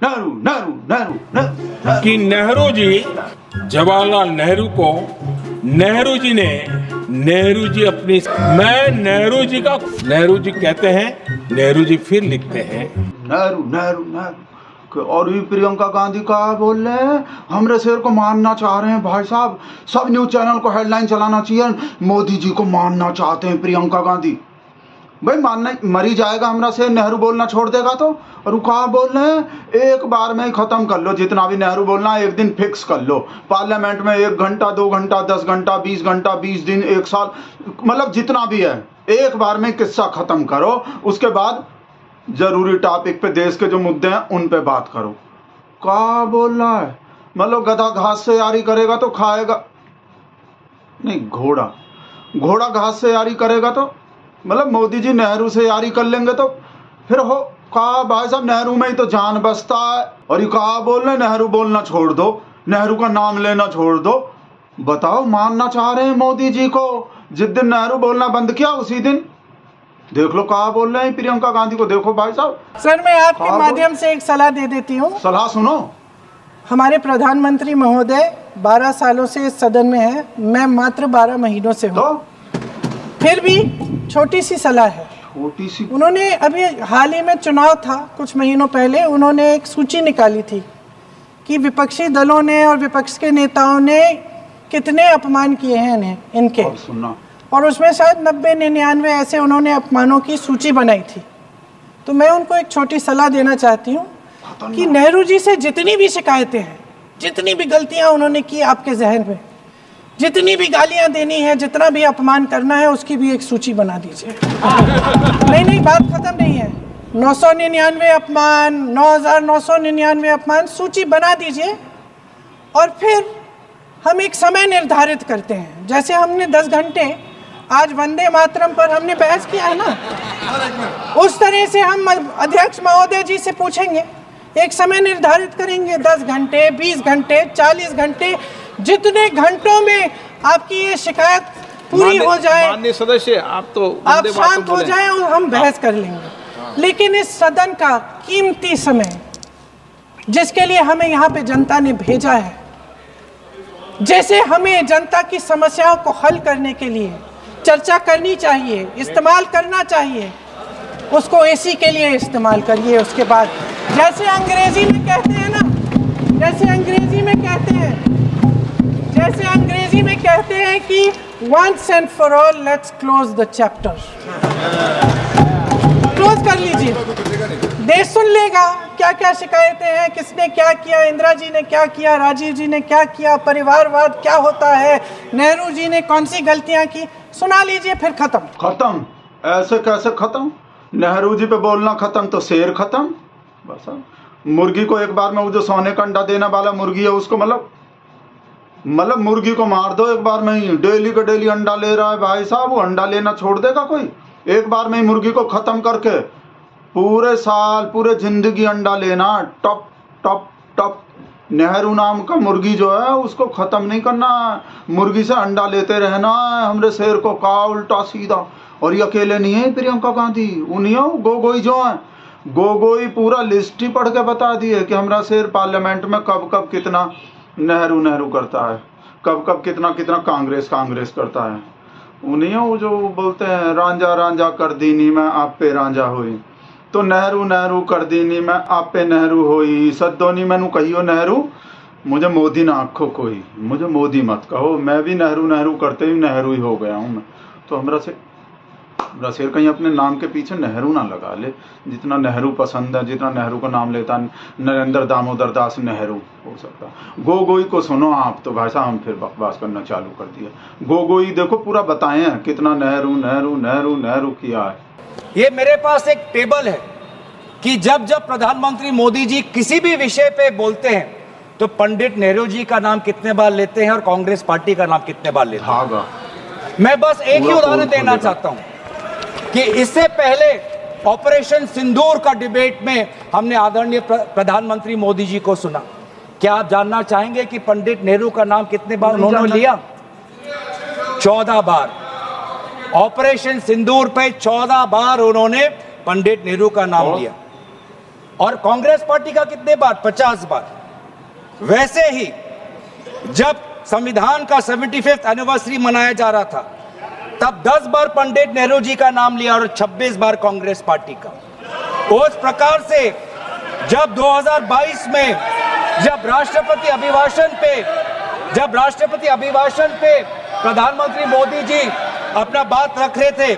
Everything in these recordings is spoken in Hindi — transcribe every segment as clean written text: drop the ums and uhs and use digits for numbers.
नेहरू नेहरू नेहरू नेहरू कि नेहरू जी, जवाहरलाल नेहरू को नेहरू जी ने, नेहरू जी अपनी, मैं नेहरू जी का, नेहरू जी कहते हैं, नेहरू जी फिर लिखते हैं नेहरू नेहरू नेहरू। और भी प्रियंका गांधी का बोल रहे हैं, हमरे शेर को मानना चाह रहे हैं भाई साहब। सब न्यूज चैनल को हेडलाइन चलाना चाहिए, मोदी जी को मानना चाहते हैं प्रियंका गांधी। भाई मानना, मरी जाएगा हमरा शेर, नेहरू बोलना छोड़ देगा तो। और वो कहा बोल रहे हैं, एक बार में ही खत्म कर लो जितना भी नेहरू बोलना है, एक दिन फिक्स कर लो पार्लियामेंट में, 1 घंटा 2 घंटा 10 घंटा 20 घंटा 20 दिन 1 साल, मतलब जितना भी है, एक बार में किस्सा खत्म करो। उसके बाद जरूरी टॉपिक पे, देश के जो मुद्दे हैं उन पे बात करो। क्या बोल रहा है, मतलब गधा घास से यारी करेगा तो खाएगा नहीं, घोड़ा घास से यारी करेगा तो, मतलब मोदी जी नेहरू से यारी कर लेंगे तो फिर हो। कहा भाई साहब, नेहरू में ही तो जान बसता है। और ये कहा बोल रहे नेहरू बोलना छोड़ दो, नेहरू का नाम लेना छोड़ दो। बताओ, मानना चाह रहे हैं मोदी जी को। जिस दिन नेहरू बोलना बंद किया उसी दिन देख लो कहा बोल रहे हैं प्रियंका गांधी को। देखो भाई साहब, सर मैं आपके माध्यम से एक सलाह दे देती हूँ। सलाह सुनो। हमारे प्रधानमंत्री महोदय 12 सालों से इस सदन में हैं, मैं मात्र 12 महीनों से हूँ। तो फिर भी छोटी सी सलाह है। छोटी सी, उन्होंने अभी हाल ही में चुनाव था कुछ महीनों पहले, उन्होंने एक सूची निकाली थी कि विपक्षी दलों ने और विपक्ष के नेताओं ने कितने अपमान किए हैं इन्हें, इनके। और सुनना, और उसमें शायद 90-99 ऐसे उन्होंने अपमानों की सूची बनाई थी। तो मैं उनको एक छोटी सलाह देना चाहती हूँ कि नेहरू जी से जितनी भी शिकायतें हैं, जितनी भी गलतियां उन्होंने की आपके जहन में, जितनी भी गालियां देनी है, जितना भी अपमान करना है, उसकी भी एक सूची बना दीजिए। नहीं, बात खत्म नहीं है। 999 अपमान, 9999 अपमान, सूची बना दीजिए। और फिर हम एक समय निर्धारित करते हैं, जैसे हमने 10 घंटे आज वंदे मातरम पर हमने बहस किया है ना, उस तरह से हम अध्यक्ष महोदय जी से पूछेंगे, एक समय निर्धारित करेंगे, 10 घंटे 20 घंटे 40 घंटे, जितने घंटों में आपकी ये शिकायत पूरी हो जाए, माननीय सदस्य आप तो आप शांत हो जाएं और हम बहस कर लेंगे। लेकिन इस सदन का कीमती समय, जिसके लिए हमें यहाँ पे जनता ने भेजा है, जैसे हमें जनता की समस्याओं को हल करने के लिए चर्चा करनी चाहिए, इस्तेमाल करना चाहिए, उसको एसी के लिए इस्तेमाल करिए। उसके बाद जैसे अंग्रेजी में कहते हैं ना, जैसे अंग्रेजी में कहते हैं कि once and for all let's close the chapter, close कर लीजिए। देश सुन लेगा क्या क्या शिकायतें हैं, किसने क्या किया, इंदिरा जी ने क्या किया, राजीव जी ने क्या किया, परिवारवाद क्या होता है, नेहरू जी ने कौन सी गलतियां की, सुना लीजिए, फिर खत्म। ऐसे कैसे खत्म? नेहरू जी पे बोलना खत्म तो शेर खत्म। बस मुर्गी को एक बार में, वो जो सोने का अंडा देने वाला मुर्गी है उसको, मतलब मुर्गी को मार दो एक बार में ही। डेली का डेली अंडा ले रहा है भाई साहब, वो अंडा लेना छोड़ देगा कोई? एक बार में ही मुर्गी को खत्म करके पूरे साल पूरे जिंदगी अंडा लेना, टप टप टप। नेहरू नाम का मुर्गी जो है उसको खत्म नहीं करना है, मुर्गी से अंडा लेते रहना है हमरे शेर को, का उल्टा सीधा। और ये अकेले नहीं है प्रियंका गांधी, उन्हीं गोगोई जो है, गोगोई पूरा लिस्ट ही पढ़ के बता दिए कि हमारा शेर पार्लियामेंट में कब कब कितना नेहरू करता है, कब कब कितना कितना कांग्रेस करता है। उन्हीं वो जो बोलते हैं रांझा रांझा कर दीनी मैं आप पे रांझा हुई, तो नेहरू कर दीनी मैं आप पे नेहरू होई। सद्दोनी मैनू कहियो नेहरू, मुझे मोदी ना आखो कोई, मुझे मोदी मत कहो, मैं भी नेहरू करते ही नेहरू ही हो गया हूँ मैं। तो हमरा शेर कहीं अपने नाम के पीछे नेहरू ना लगा ले। जितना नेहरू पसंद है, जितना नेहरू का नाम लेता, नरेंद्र दामोदर दास नेहरू हो सकता। गोगोई को सुनो आप तो भाई साहब, हम फिर बकवास करना चालू कर दिया। गोगोई देखो पूरा बताए हैं कितना नेहरू किया है। ये मेरे पास एक टेबल है कि जब जब प्रधानमंत्री मोदी जी किसी भी विषय पे बोलते हैं तो पंडित नेहरू जी का नाम कितने बार लेते हैं और कांग्रेस पार्टी का नाम कितने बार लेते हैं। मैं बस एक ही उदाहरण देना चाहता हूं कि इससे पहले ऑपरेशन सिंदूर का डिबेट में हमने आदरणीय प्रधानमंत्री मोदी जी को सुना। क्या आप जानना चाहेंगे कि पंडित नेहरू का नाम कितने बार उन्होंने लिया? 14 बार। ऑपरेशन सिंदूर पे 14 बार उन्होंने पंडित नेहरू का नाम लिया। और कांग्रेस पार्टी का कितने बार? 50 बार। वैसे ही जब संविधान का 75th एनिवर्सरी मनाया जा रहा था तब 10 बार पंडित नेहरू जी का नाम लिया और 26 बार कांग्रेस पार्टी का। उस प्रकार से जब 2022 में जब राष्ट्रपति अभिभाषण पे प्रधानमंत्री मोदी जी अपना बात रख रहे थे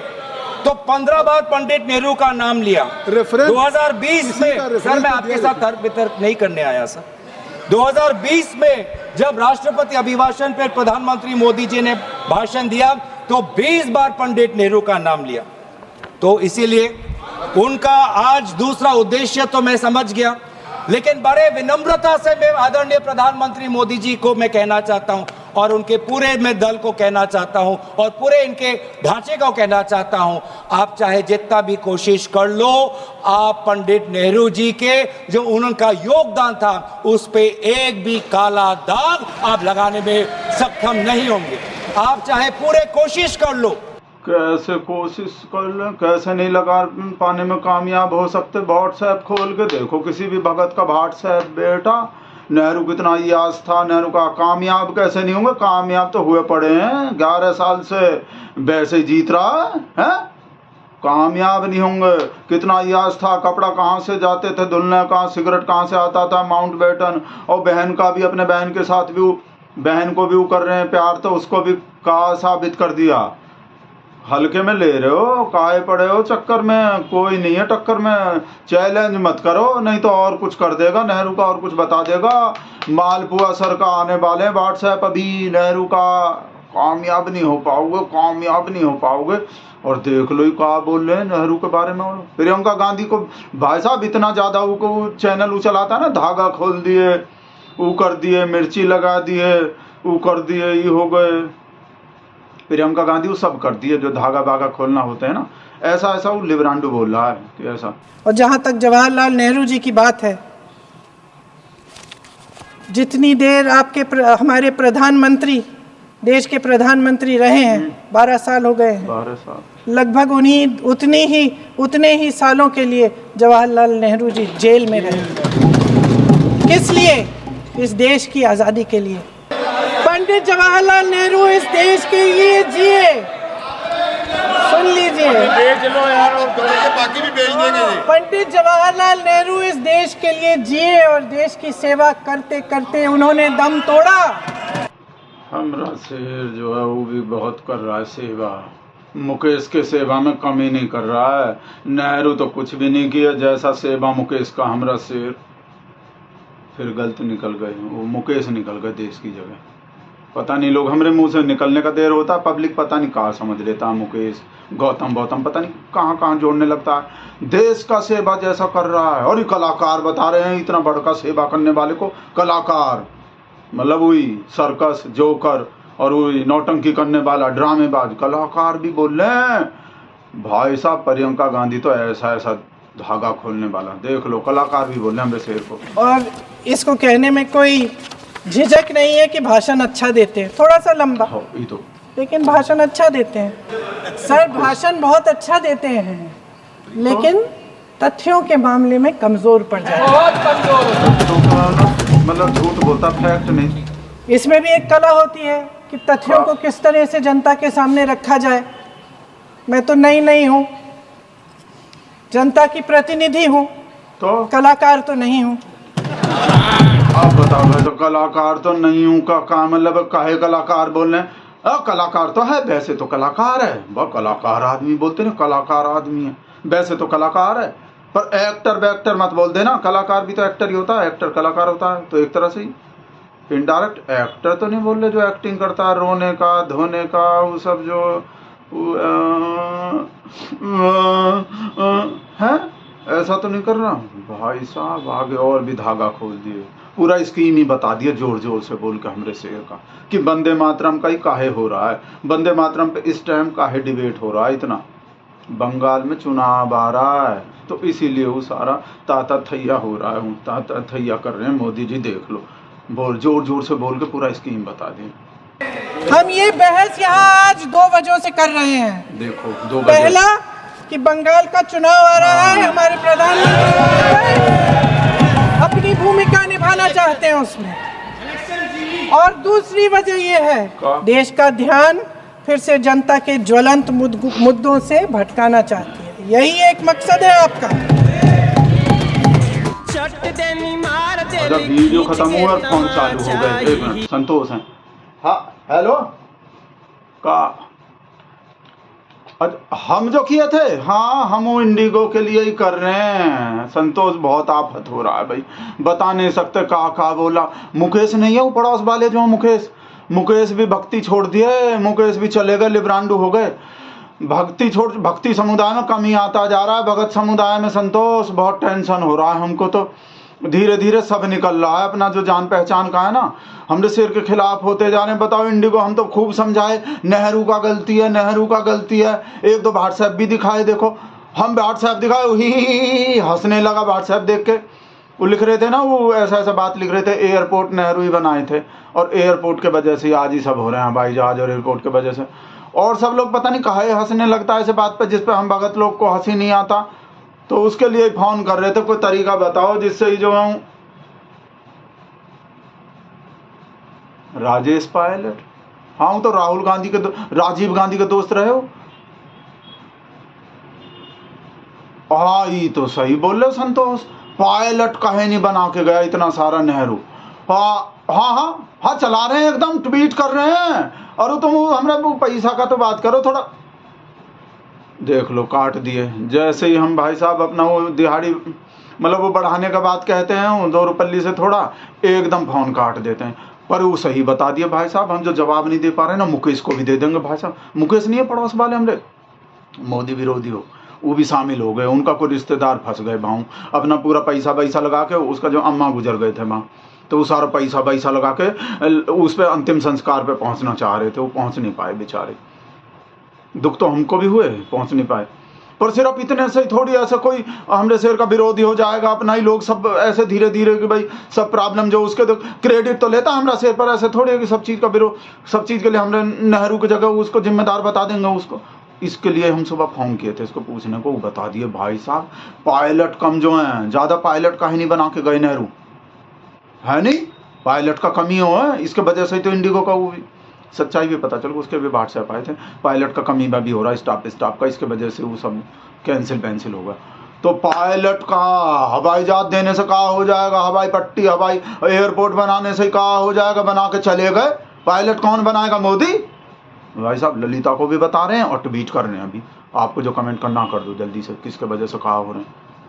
तो 15 बार पंडित नेहरू का नाम लिया। 2020 में, सर मैं आपके साथ तर्क वितर्क नहीं करने आया सर, 2020 में जब राष्ट्रपति अभिभाषण पर प्रधानमंत्री मोदी जी ने भाषण दिया तो 20 बार पंडित नेहरू का नाम लिया। तो इसीलिए उनका आज दूसरा उद्देश्य तो मैं समझ गया, लेकिन बड़े विनम्रता से मैं आदरणीय प्रधानमंत्री मोदी जी को मैं कहना चाहता हूं और उनके पूरे मैं दल को कहना चाहता हूं और पूरे इनके ढांचे को कहना चाहता हूं, आप चाहे जितना भी कोशिश कर लो, आप पंडित नेहरू जी के जो उनका योगदान था उस पे एक भी काला दाग आप लगाने में सक्षम नहीं होंगे। आप चाहे पूरे कोशिश कर लो। कैसे कोशिश कर ले, कैसे नहीं लगा पाने में कामयाब हो सकते? व्हाट्सएप खोल के देखो किसी भी भगत का व्हाट्सएप, बेटा नेहरू कितना याद था, नेहरू का कामयाब कैसे नहीं होंगे? कामयाब तो हुए पड़े हैं, 11 साल से वैसे जीत रहा है, कामयाब नहीं होंगे। कितना याद था, कपड़ा कहाँ से जाते थे धुलने का, सिगरेट कहाँ से आता था, माउंटबेटन। और बहन का भी, अपने बहन के साथ भी, बहन को भी वो कर रहे हैं प्यार, तो उसको भी कहा साबित कर दिया। हल्के में ले रहे हो, काहे पड़े हो चक्कर में? कोई नहीं है टक्कर में, चैलेंज मत करो, नहीं तो और कुछ कर देगा नेहरू का, और कुछ बता देगा। मालपुआ सर का आने वाले व्हाट्सएप, अभी नेहरू का कामयाब नहीं हो पाओगे, कामयाब नहीं हो पाओगे। और देख लो क्या बोल रहे हैं नेहरू के बारे में। प्रियंका गांधी को भाई साहब इतना ज़्यादा वो चैनल वो चलाता है ना, धागा खोल दिए, वो कर दिए, मिर्ची लगा दिए, वो कर दिए, ये हो गए। प्रियंका गांधी वो सब कर दिए जो धागा बागा खोलना होता है ना, ऐसा ऐसा वो लिबरांडो बोल रहा है कि ऐसा। और जहाँ तक जवाहरलाल नेहरू जी की बात है, जितनी देर हमारे प्रधानमंत्री, देश के प्रधानमंत्री रहे हैं, 12 साल हो गए हैं, 12 साल लगभग उतने ही सालों के लिए जवाहरलाल नेहरू जी जेल में रहे। किस लिए? इस देश की आज़ादी के लिए। पंडित जवाहरलाल नेहरू इस देश के लिए जिए। सुन लीजिए, बेच लो यार, और के बाकी भी बेच देंगे। पंडित जवाहरलाल नेहरू इस देश के लिए जिए और देश की सेवा करते करते उन्होंने दम तोड़ा। हमारा शेर जो है वो भी बहुत कर रहा है सेवा, मुकेश के सेवा में कमी नहीं कर रहा है। नेहरू तो कुछ भी नहीं किया जैसा सेवा मुकेश का। हमारा शेर फिर गलत निकल गए, वो मुकेश निकल गए देश की जगह। पता नहीं, लोग हमारे मुंह से निकलने का देर होता है, पब्लिक पता नहीं कहाँ समझ लेता। मुकेश, गौतम पता नहीं कहाँ कहाँ जोड़ने लगता है। देश का सेवा जैसा कर रहा है। और ये कलाकार बता रहे हैं, इतना बड़का सेवा करने वाले को कलाकार, मतलब वही सर्कस, जोकर और वही नौटंकी करने वाला ड्रामेबाज कलाकार भी बोल रहे हैं। भाई साहब प्रियंका गांधी तो ऐसा ऐसा धागा खोलने वाला, देख लो, कलाकार भी बोल रहे हैं हमारे शेर को। और इसको कहने में कोई झिझक नहीं है कि भाषण अच्छा देते हैं, थोड़ा सा लंबा हो ये तो, लेकिन भाषण अच्छा देते हैं। सर भाषण बहुत अच्छा देते हैं, लेकिन तथ्यों के मामले में कमजोर पड़ जाते हैं, बहुत कमजोर, मतलब झूठ बोलता, फैक्ट नहीं। इसमें भी एक कला होती है कि तथ्यों को किस तरह से जनता के सामने रखा जाए। मैं तो नहीं हूँ, जनता की प्रतिनिधि हूँ, तो कलाकार तो नहीं हूँ। आप बताओ, मैं तो कलाकार तो नहीं हूँ का मतलब काहे कलाकार बोल रहे हैं? कलाकार तो है, वैसे तो कलाकार है, वह कलाकार आदमी बोलते ना, कलाकार आदमी है, वैसे तो कलाकार है। पर एक्टर मत बोल देना, कलाकार भी तो एक्टर ही होता है, एक्टर कलाकार होता है, तो एक तरह से ही इनडायरेक्ट एक्टर तो नहीं बोल रहे जो एक्टिंग करता है, रोने का, धोने का, वो सब जो है, ऐसा तो नहीं कर रहा। भाई साहब आगे और भी धागा खोल दिए, पूरा स्कीम ही बता दिया जोर जोर से बोल के हमरे शेर का, कि वंदे मातरम का ही काहे हो रहा है, वंदे मातरम पे इस टाइम काहे डिबेट हो रहा है इतना। बंगाल में चुनाव आ रहा है तो इसीलिए वो सारा ताता थैया हो रहा है, ताता थैया कर रहे हैं मोदी जी, देख लो, बोल जोर जोर से बोल के पूरा स्कीम बता दें। हम ये बहस यहाँ आज 2 वजहों से कर रहे हैं। देखो, 2 पहला, कि बंगाल का चुनाव आ रहा है, हमारे प्रधानमंत्री अपनी भूमिका निभाना चाहते हैं उसमें। और दूसरी वजह यह है, देश का ध्यान फिर से जनता के ज्वलंत मुद्दों से भटकाना चाहती है। यही एक मकसद है आपका। जब वीडियो खत्म हुआ और फोन चालू हो गए, 1 मिनट, संतोष हैं। हाँ हेलो का हम जो किए थे, हाँ हम वो इंडिगो के लिए ही कर रहे हैं। संतोष बहुत आफत हो रहा है भाई, बता नहीं सकते का बोला। मुकेश नहीं है वो पड़ोस वाले जो मुकेश भी भक्ति छोड़ दिए, मुकेश भी चले गए, लिब्रांडू हो गए। भक्ति समुदाय में कमी आता जा रहा है, भगत समुदाय में। संतोष बहुत टेंशन हो रहा है हमको, तो धीरे धीरे सब निकल रहा है अपना जो जान पहचान का है ना, हमने शेर के खिलाफ होते जा रहे हैं। बताओ इंडिगो हम तो खूब समझाए, नेहरू का गलती है, नेहरू का गलती है। 1-2 व्हाट्सएप भी दिखाए, देखो हम व्हाट्सएप दिखाए, ही हंसने लगा व्हाट्सएप देख के। वो लिख रहे थे ना, वो ऐसा बात लिख रहे थे, एयरपोर्ट नेहरू ही बनाए थे और एयरपोर्ट के वजह से आज ही सब हो रहे हैं, हवाई जहाज और एयरपोर्ट के वजह से। और सब लोग पता नहीं काहे हंसने लगता है ऐसे बात पे जिस पे हम भगत लोग को हंसी नहीं आता। तो उसके लिए फोन कर रहे थे, कोई तरीका बताओ जिससे ही जो हूं। राजेश पायलट, हाँ तो राहुल गांधी के राजीव गांधी के दोस्त रहे हो। हाँ ये तो सही बोल रहे संतोष, पायलट कहे नहीं बना के गया इतना सारा नेहरू। हाँ चला रहे हैं, एकदम ट्वीट कर रहे हैं। और तुम हमरा पैसा का तो बात करो थोड़ा। देख लो काट दिए, जैसे ही हम भाई साहब अपना वो दिहाड़ी मतलब वो बढ़ाने का बात कहते हैं 2 रुपये से थोड़ा, एकदम फोन काट देते हैं। पर वो सही बता दिए भाई साहब, हम जो जवाब नहीं दे पा रहे ना, मुकेश को भी दे देंगे भाई साहब। मुकेश नहीं है पड़ोस वाले हमारे मोदी विरोधी हो, वो भी शामिल हो गए। उनका कोई रिश्तेदार फंस गए भाऊ, अपना पूरा पैसा लगा के, उसका जो अम्मा गुजर गए थे माँ, तो वो सारा पैसा लगा के उस पर अंतिम संस्कार पे पहुंचना चाह रहे थे, वो पहुंच नहीं पाए बेचारे। दुख तो हमको भी हुए, पहुंच नहीं पाए। पर सिर्फ इतने से थोड़ी ऐसा कोई हमरे शेर का विरोधी हो जाएगा, अपना ही लोग सब ऐसे धीरे धीरे कि भाई सब प्रॉब्लम जो उसके क्रेडिट तो लेता हमरा शेर पर। ऐसे थोड़ी है कि सब चीज़ का विरोध, सब चीज़ के लिए हमने नेहरू की जगह उसको जिम्मेदार बता देंगे उसको। इसके लिए हम सुबह फोन किए थे इसको पूछने को, वो बता दिए भाई साहब पायलट कम जो हैं, ज़्यादा पायलट का ही नहीं बना के गए नेहरू, है नहीं पायलट का कमी हो है, इसके वजह से तो इंडिगो का वो भी सच्चाई भी पता चल, उसके भी व्हाट्सएप आए थे, पायलट का कमी भी हो रहा है स्टाफ का, इसके वजह से वो सब कैंसिल होगा। तो पायलट का हवाई जहाज देने से कहा हो जाएगा, हवाई पट्टी हवाई एयरपोर्ट बनाने से कहा हो जाएगा, बना के चले गए। पायलट कौन बनाएगा? मोदी। भाई साहब ललिता को भी बता रहे हैं और ट्वीट कर रहे हैं। अभी आपको जो कमेंट करना कर दो जल्दी से, किसके वजह से कहा हो रहे हैं।